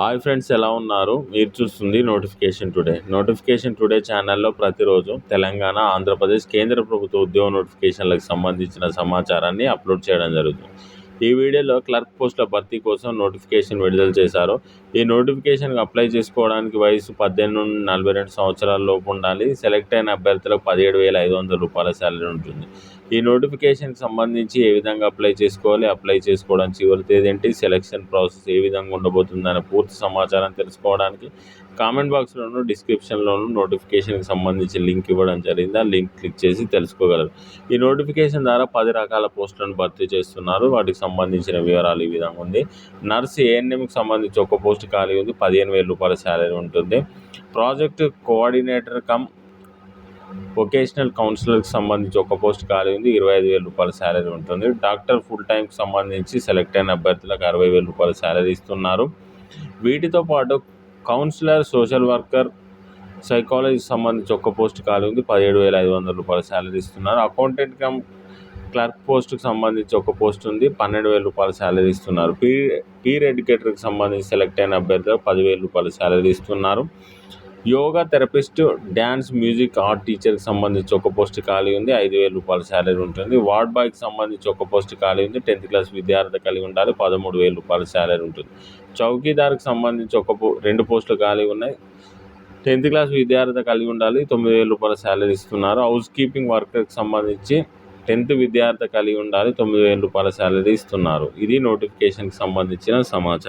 Hi friends, ఎలా ఉన్నారు? మీరు చూస్తుంది నోటిఫికేషన్ టుడే ఛానల్లో ప్రతిరోజు తెలంగాణ, ఆంధ్రప్రదేశ్ కేంద్ర ప్రభుత్వ ఉద్యోగ నోటిఫికేషన్లకు సంబంధించిన సమాచారాన్ని అప్లోడ్ చేయడం జరుగుతుంది. ఈ వీడియోలో క్లర్క్ పోస్టుల భర్తీ కోసం నోటిఫికేషన్ విడుదల చేశారు. ఈ నోటిఫికేషన్కి అప్లై చేసుకోవడానికి వయసు 18 నుండి 42 సంవత్సరాల లోపు ఉండాలి. సెలెక్ట్ అయిన అభ్యర్థులకు 17,500 రూపాయల శాలరీ ఉంటుంది. ఈ నోటిఫికేషన్కి సంబంధించి ఏ విధంగా అప్లై చేసుకోవాలి, అప్లై చేసుకోవడం చివరి తేదీ ఏంటి, సెలక్షన్ ప్రాసెస్ ఏ విధంగా ఉండబోతుందనే పూర్తి సమాచారం తెలుసుకోవడానికి కామెంట్ బాక్స్లోను, డిస్క్రిప్షన్లోను నోటిఫికేషన్కి సంబంధించి లింక్ ఇవ్వడం జరిగింది. ఆ లింక్ క్లిక్ చేసి తెలుసుకోగలరు. ఈ నోటిఫికేషన్ ద్వారా 10 రకాల పోస్టులను భర్తీ చేస్తున్నారు. వాటికి సంబంధించిన వివరాలు ఈ విధంగా ఉంది. నర్స్ ఏఎన్ఎంకి సంబంధించి ఒక పోస్ట్ ఖాళీ ఉంది. 15,000 రూపాయల శాలరీ ఉంటుంది. ప్రాజెక్ట్ కోఆర్డినేటర్ కమ్ వొకేషనల్ కౌన్సిలర్కి సంబంధించి ఒక పోస్ట్ ఖాళీ ఉంది. 25,000 రూపాయల శాలరీ ఉంటుంది. డాక్టర్ ఫుల్ టైంకి సంబంధించి సెలెక్ట్ అయిన అభ్యర్థులకు 60,000 రూపాయల శాలరీ ఇస్తున్నారు. వీటితో పాటు కౌన్సిలర్, సోషల్ వర్కర్, సైకాలజీకి సంబంధించి ఒక పోస్ట్ ఖాళీ ఉంది. 17,500 రూపాయల శాలరీ ఇస్తున్నారు. అకౌంటెంట్ కమ్ క్లర్క్ పోస్టుకు సంబంధించి ఒక పోస్ట్ ఉంది. 12,000 రూపాయల శాలరీ ఇస్తున్నారు. పీర్ ఎడ్యుకేటర్కి సంబంధించి సెలెక్ట్ అయిన అభ్యర్థులకు 10,000 రూపాయల శాలరీ ఇస్తున్నారు. Yoga therapist, dance, music, art టీచర్కి సంబంధించి ఒక పోస్ట్ ఖాళీ ఉంది. 5,000 రూపాయల శాలరీ ఉంటుంది. వార్డ్ బాయ్కి సంబంధించి ఒక పోస్ట్ ఖాళీ ఉంది. 10th క్లాస్ విద్యార్థి కలిగి ఉండాలి. 13,000 రూపాయల శాలరీ ఉంటుంది. చౌకీదార్కి సంబంధించి 2 పోస్టులు ఖాళీ ఉన్నాయి. 10th క్లాస్ విద్యార్థి కలిగి ఉండాలి. 9,000 రూపాయల శాలరీ ఇస్తున్నారు. హౌస్ కీపింగ్ వర్కర్కి సంబంధించి 10th విద్యార్థి కలిగి ఉండాలి. 9,000 రూపాయల శాలరీ ఇస్తున్నారు. ఇది నోటిఫికేషన్కి సంబంధించిన సమాచారం.